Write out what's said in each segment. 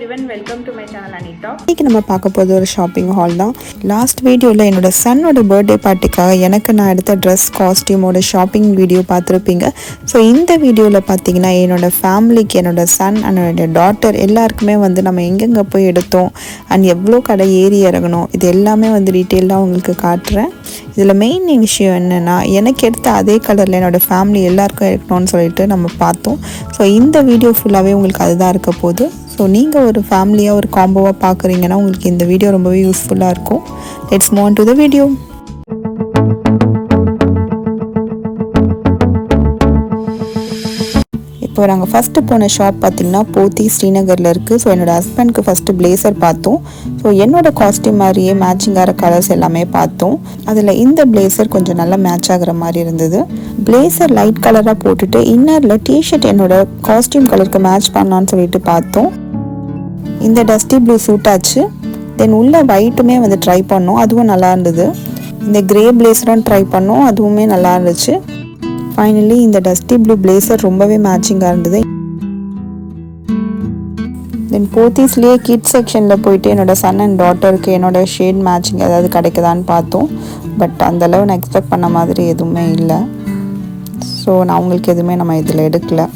everyone, welcome to my channel Anita. இன்னைக்கு நம்ம பார்க்க போகிறது ஒரு ஷாப்பிங் ஹால் தான். லாஸ்ட் வீடியோவில் என்னோட சன்னோட பர்த்டே பார்ட்டிக்காக எனக்கு நான் எடுத்த ட்ரெஸ் காஸ்டியூமோட ஷாப்பிங் வீடியோ பார்த்துருப்பீங்க. ஸோ இந்த வீடியோவில் பார்த்தீங்கன்னா என்னோட ஃபேமிலிக்கு என்னோட சன் அண்ட் என்னோட டாட்டர் எல்லாருக்குமே நம்ம எங்கெங்கே போய் எடுத்தோம் அண்ட் எவ்வளோ கடை ஏறி இறங்கணும் இது எல்லாமே டீட்டெயிலாக உங்களுக்கு காட்டுறேன். இதில் மெயின் விஷயம் என்னென்னா எனக்கு எடுத்த அதே கலரில் என்னோடய ஃபேமிலி எல்லாருக்கும் எடுக்கணும்னு சொல்லிட்டு நம்ம பார்த்தோம். ஸோ இந்த வீடியோ ஃபுல்லாகவே உங்களுக்கு அதுதான் இருக்க போகுது. ஸோ நீங்கள் ஒரு ஃபேமிலியாக ஒரு காம்போவாக பார்க்குறீங்கன்னா உங்களுக்கு இந்த வீடியோ ரொம்பவே யூஸ்ஃபுல்லாக இருக்கும். Let's move on to the video. இப்போ நாங்கள் ஃபஸ்ட்டு போன ஷாப் பார்த்திங்கன்னா போத்தி ஸ்ரீநகரில் இருக்குது. ஸோ என்னோடய ஹஸ்பண்ட்க்கு ஃபஸ்ட்டு பிளேசர் பார்த்தோம். ஸோ என்னோடய காஸ்டியூம் மாதிரியே மேட்சிங் ஆகிற கலர்ஸ் எல்லாமே பார்த்தோம். அதில் இந்த பிளேசர் கொஞ்சம் நல்லா மேட்ச் ஆகிற மாதிரி இருந்தது. பிளேசர் லைட் கலராக போட்டுட்டு இன்னரில் டிஷர்ட் என்னோடய காஸ்டியூம் கலருக்கு மேட்ச் பண்ணலான்னு சொல்லிட்டு பார்த்தோம். இந்த டஸ்டி ப்ளூ சூட் ஆச்சு. தென் உள்ள ஒயிட்டுமே ட்ரை பண்ணோம், அதுவும் நல்லா இருந்தது. இந்த கிரே பிளேசரும் ட்ரை பண்ணோம், அதுவுமே நல்லா இருந்துச்சு. ஃபைனலி இந்த டஸ்டி ப்ளூ பிளேசர் ரொம்பவே மேட்சிங்காக இருந்தது. தென் போத்தீஸ்லேயே கிட் செக்ஷனில் போயிட்டு என்னோடய சன் அண்ட் டாட்டருக்கு என்னோடய ஷேட் மேட்சிங் ஏதாவது கிடைக்குதான்னு பார்த்தோம். பட் அந்தளவு நான் எக்ஸ்பெக்ட் பண்ண மாதிரி எதுவுமே இல்லை. ஸோ நான் அவங்களுக்கு எதுவுமே நம்ம இதில் எடுக்கலை.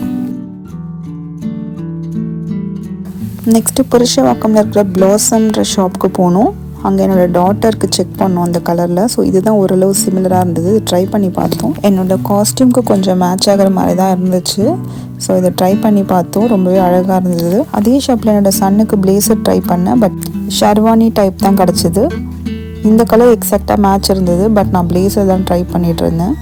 நெக்ஸ்ட்டு புருஷவாக்கமில் இருக்கிற ப்ளாசம்ன்ற ஷாப்புக்கு போனோம். அங்கே என்னோடய டாட்டருக்கு செக் பண்ணோம் அந்த கலரில். ஸோ இதுதான் ஓரளவு சிமிலராக இருந்தது. ட்ரை பண்ணி பார்த்தோம். என்னோடய காஸ்டியூம்க்கு கொஞ்சம் மேட்ச் ஆகிற மாதிரி தான் இருந்துச்சு. ஸோ இதை ட்ரை பண்ணி பார்த்தோம், ரொம்பவே அழகாக இருந்தது. அதே ஷாப்பில் என்னோடய சன்னுக்கு பிளேசர் ட்ரை பண்ணேன். பட் ஷர்வானி டைப் தான் கிடச்சிது. இந்த கலர் எக்ஸாக்டாக மேட்ச் இருந்தது. பட் நான் பிளேசர் தான் ட்ரை பண்ணிகிட்டு இருந்தேன்.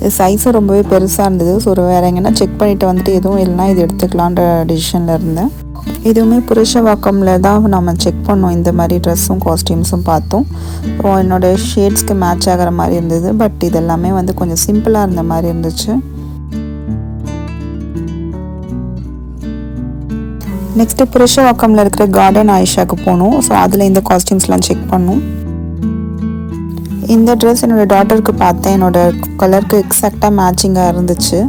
இது சைஸும் ரொம்பவே பெருசாக இருந்தது. ஸோ வேறு எங்கன்னா செக் பண்ணிவிட்டு எதுவும் இல்லைனா இது எடுத்துக்கலான்ற டிசிஷனில் இருந்தேன். இதுவுமே புருஷவாக்கமில் தான் நம்ம செக் பண்ணோம். இந்த மாதிரி ட்ரெஸ்ஸும் காஸ்டியூம்ஸும் பார்த்தோம். ஸோ என்னோடய ஷேட்ஸ்க்கு மேட்ச் ஆகிற மாதிரி இருந்தது. பட் இதெல்லாமே கொஞ்சம் சிம்பிளாக இருந்த மாதிரி இருந்துச்சு. நெக்ஸ்ட்டு புருஷவாக்கமில் இருக்கிற கார்டன் ஆயிஷாவுக்கு போனோம். ஸோ அதில் இந்த காஸ்டியூம்ஸ்லாம் செக் பண்ணோம். இந்த ட்ரெஸ் என்னோடய டாட்டருக்கு பார்த்தேன். என்னோடய கலருக்கு எக்ஸாக்டாக மேட்சிங்காக இருந்துச்சு.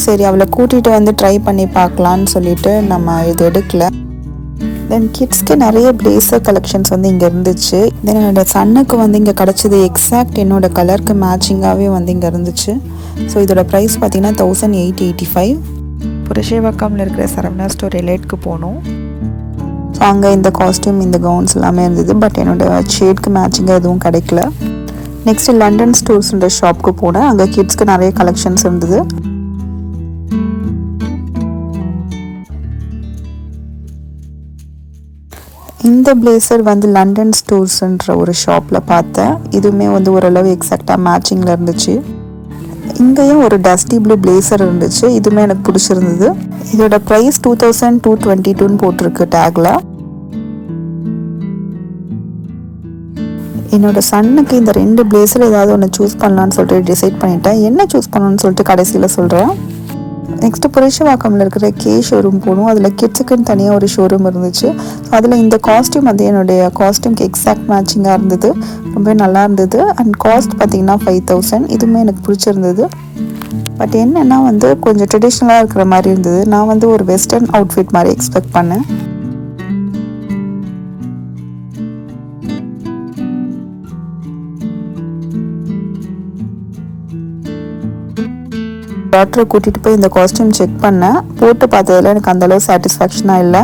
சரி அவளை கூட்டிகிட்டு ட்ரை பண்ணி பார்க்கலான்னு சொல்லிட்டு நம்ம இது எடுக்கல. தென் கிட்ஸ்க்கு நிறைய பிளேசர் கலெக்ஷன்ஸ் இங்கே இருந்துச்சு. தென் என்னோடய சன்னுக்கு இங்கே கிடச்சிது எக்ஸாக்ட் என்னோடய கலருக்கு மேட்சிங்காகவே இங்கே இருந்துச்சு. ஸோ இதோட ப்ரைஸ் பார்த்திங்கன்னா 1885. புருஷவாக்கமில் இருக்கிற சரவணா ஸ்டோர் எலைட்க்கு போனோம். ஸோ அங்கே இந்த காஸ்டியூம் இந்த கவுன்ஸ் எல்லாமே இருந்தது. பட் என்னோடய ஷேட்க்கு மேட்சிங்காக எதுவும் கிடைக்கல. நெக்ஸ்ட்டு லண்டன் ஸ்டோர்ஸ்ன்ற ஷாப்புக்கு போனேன். அங்கே கிட்ஸ்க்கு நிறைய கலெக்ஷன்ஸ் இருந்தது. இந்த பிளேசர் லண்டன் ஸ்டோர்ஸ்ன்ற ஒரு ஷாப்பில் பார்த்தேன். இதுவுமே ஓரளவு எக்ஸாக்டாக மேட்சிங்கில் இருந்துச்சு. இங்கேயும் ஒரு டஸ்டி ப்ளூ பிளேசர் இருந்துச்சு. இதுவுமே எனக்கு பிடிச்சிருந்தது. இதோட ப்ரைஸ் 2222 போட்டிருக்கு டேக்கில். என்னோட சன்னுக்கு இந்த 2 பிளேசர் ஏதாவது ஒன்று சூஸ் பண்ணலான்னு சொல்லிட்டு டிசைட் பண்ணிட்டேன். என்ன சூஸ் பண்ணணும்னு சொல்லிட்டு கடைசியில் சொல்கிறேன். நெக்ஸ்ட்டு புருஷவாக்கமில் இருக்கிற கே ஷோரூம் போகணும். அதில் கிட்ஸுக்குன்னு தனியாக ஒரு ஷோரூம் இருந்துச்சு. அதில் இந்த காஸ்டியூம் என்னுடைய காஸ்டியூம்க்கு எக்ஸாக்ட் மேட்சிங்காக இருந்தது. ரொம்ப நல்லா இருந்தது. அண்ட் காஸ்ட் பார்த்திங்கன்னா 5000. இதுவுமே எனக்கு பிடிச்சிருந்தது. பட் என்னென்னா கொஞ்சம் ட்ரெடிஷ்னலாக இருக்கிற மாதிரி இருந்தது. நான் ஒரு வெஸ்டர்ன் அவுட்ஃபிட் மாதிரி எக்ஸ்பெக்ட் பண்ணேன். டாக்டரை கூட்டிகிட்டு போய் இந்த காஸ்டியூம் செக் பண்ணேன். போட்டு பார்த்ததில் எனக்கு அந்தளவு சாட்டிஸ்ஃபேக்ஷனாக இல்லை.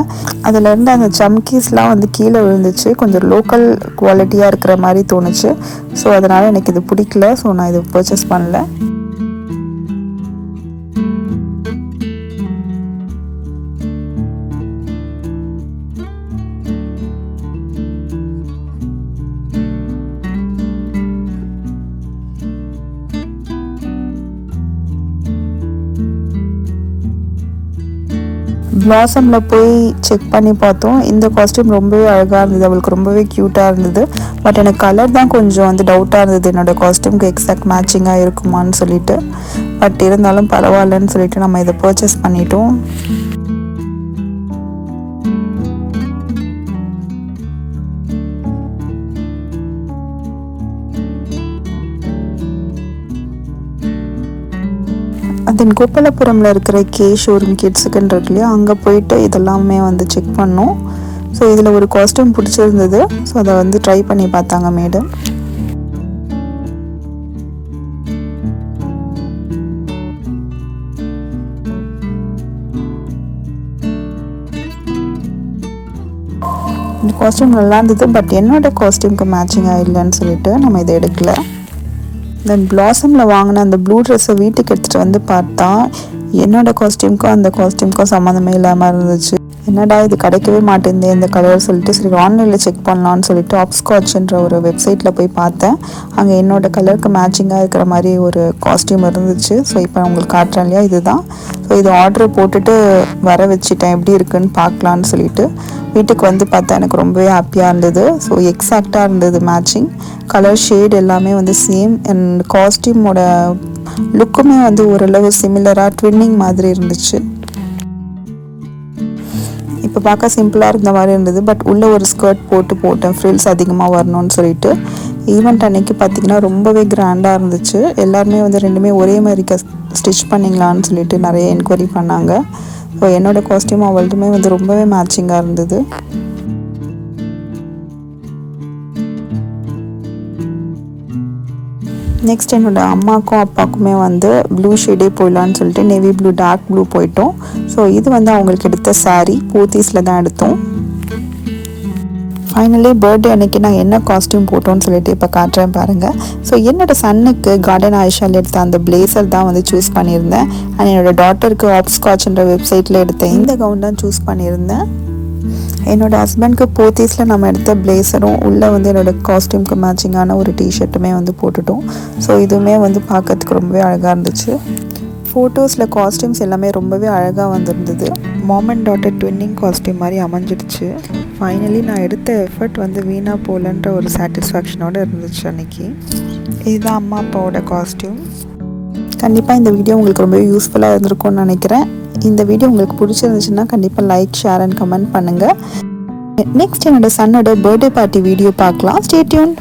அதில் இருந்து அந்த சம்கீஸ்லாம் கீழே விழுந்துச்சு. கொஞ்சம் லோக்கல் குவாலிட்டியாக இருக்கிற மாதிரி தோணுச்சு. ஸோ அதனால் எனக்கு இது பிடிக்கல. ஸோ நான் இது பர்ச்சேஸ் பண்ணல. பிளாசமில் போய் செக் பண்ணி பார்த்தோம். இந்த காஸ்டியூம் ரொம்பவே அழகாக இருந்தது. அவளுக்கு ரொம்பவே க்யூட்டாக இருந்தது. பட் எனக்கு கலர் தான் கொஞ்சம் டவுட்டாக இருந்தது. என்னோடய காஸ்டியூம்க்கு எக்ஸாக்ட் மேட்சிங்காக இருக்குமான்னு சொல்லிட்டு. பட் இருந்தாலும் பரவாயில்லன்னு சொல்லிட்டு நம்ம இதை பர்ச்சேஸ் பண்ணிட்டோம். தென் கோப்பலபுரமில் இருக்கிற கே ஷோரூம் கிட்ஸுக்குன்னு இருக்கு இல்லையா, அங்கே போயிட்டு இதெல்லாமே வந்து செக் பண்ணோம். ஸோ இதில் ஒரு காஸ்டியூம் பிடிச்சிருந்தது. ஸோ அதை வந்து ட்ரை பண்ணி பார்த்தாங்க மேடம். இந்த காஸ்டியூம் நல்லா இருந்தது, பட் என்னோட காஸ்டியூம்க்கு மேட்சிங்காக இல்லைன்னு சொல்லிட்டு நம்ம இதை எடுக்கல. தென் பிளாசமில் வாங்கின அந்த ப்ளூ ட்ரெஸ்ஸை வீட்டுக்கு எடுத்துகிட்டு வந்து பார்த்தா என்னோட காஸ்டியூம்க்கும் அந்த காஸ்டியூம்க்கும் சம்மந்தமே இல்லாமல் இருந்துச்சு. என்னடா இது கிடைக்கவே மாட்டேங்குது இந்த கலர் சொல்லிட்டு சரி ஆன்லைனில் செக் பண்ணலான்னு சொல்லிட்டு ஆப்ஸ்காட்ச்ன்ற ஒரு வெப்சைட்டில் போய் பார்த்தேன். அங்கே என்னோடய கலருக்கு மேட்சிங்காக இருக்கிற மாதிரி ஒரு காஸ்டியூம் இருந்துச்சு. ஸோ இப்போ உங்களுக்கு காட்டுறேன் இல்லையா, இதுதான். ஸோ இது ஆர்டர் போட்டுட்டு வர வச்சுட்டேன், எப்படி இருக்குன்னு பார்க்கலான்னு சொல்லிட்டு. வீட்டுக்கு வந்து பார்த்தா எனக்கு ரொம்பவே ஹாப்பியாக இருந்தது. ஸோ எக்ஸாக்டாக இருந்தது மேட்சிங், கலர் ஷேட் எல்லாமே வந்து சேம். அண்ட் காஸ்டியூமோட லுக்குமே வந்து ஓரளவு சிமிலராக ட்வின்னிங் மாதிரி இருந்துச்சு. இப்போ பார்க்க சிம்பிளாக இருந்த மாதிரி இருந்தது, பட் உள்ளே ஒரு ஸ்கர்ட் போட்டேன் ஃப்ரில்ஸ் அதிகமாக வரணும்னு சொல்லிட்டு. ஈவெண்ட் அன்னைக்கு பார்த்திங்கன்னா ரொம்பவே கிராண்டாக இருந்துச்சு. எல்லாருமே வந்து ரெண்டுமே ஒரே மாதிரி ஸ்டிச் பண்ணிங்களான்னு சொல்லிட்டு நிறைய என்கொயரி பண்ணாங்க. ஸோ என்னோடய காஸ்டியூம் அவள்துமே வந்து ரொம்பவே மேட்சிங்காக இருந்தது. நெக்ஸ்ட் என்னோட அம்மாக்கும் அப்பாவுக்குமே வந்து ப்ளூ ஷேடே போயிடலான்னு சொல்லிட்டு நேவி ப்ளூ டார்க் ப்ளூ போயிட்டோம். ஸோ இது வந்து அவங்களுக்கு எடுத்த சாரீ போத்தீஸில் தான் எடுத்தோம். ஃபைனலி பர்த்டே அன்னைக்கு நாங்கள் என்ன காஸ்டியூம் போட்டோம்னு சொல்லிட்டு இப்போ காட்டுறேன் பாருங்கள். ஸோ என்னோடய சன்னுக்கு கார்டன் ஆயிஷால் எடுத்த அந்த பிளேசர் தான் வந்து சூஸ் பண்ணியிருந்தேன். அண்ட் என்னோடய டாட்டருக்கு ஆப்ஸ்காட்ச்ன்ற வெப்சைட்டில் எடுத்த இந்த கவுன் தான் சூஸ் பண்ணியிருந்தேன். என்னோடய ஹஸ்பண்ட்க்கு போத்தீஸில் நம்ம எடுத்த பிளேசரும் உள்ளே வந்து என்னோடய காஸ்டியூம்க்கு மேட்சிங்கான ஒரு டிஷர்ட்டுமே வந்து போட்டுட்டோம். ஸோ இதுவுமே வந்து பார்க்கறதுக்கு ரொம்பவே அழகாக இருந்துச்சு. ஃபோட்டோஸில் காஸ்டியூம்ஸ் எல்லாமே ரொம்பவே அழகாக வந்திருந்தது. Mom and daughter twinning costume மாதிரி அமைஞ்சிடுச்சு. ஃபைனலி நான் எடுத்த எஃபர்ட் வந்து வீணாக போகலன்ற ஒரு சாட்டிஸ்ஃபேக்ஷனோடு இருந்துச்சு அன்றைக்கி. இதுதான் அம்மா அப்பாவோட காஸ்டியூம். கண்டிப்பாக இந்த வீடியோ உங்களுக்கு ரொம்பவே யூஸ்ஃபுல்லாக இருந்திருக்கும்னு நினைக்கிறேன். இந்த வீடியோ உங்களுக்கு பிடிச்சிருந்துச்சுன்னா கண்டிப்பாக லைக், ஷேர் அண்ட் கமெண்ட் பண்ணுங்கள். நெக்ஸ்ட் என்னோட சன்னோட பர்த்டே பார்ட்டி வீடியோ பார்க்கலாம். Stay tuned.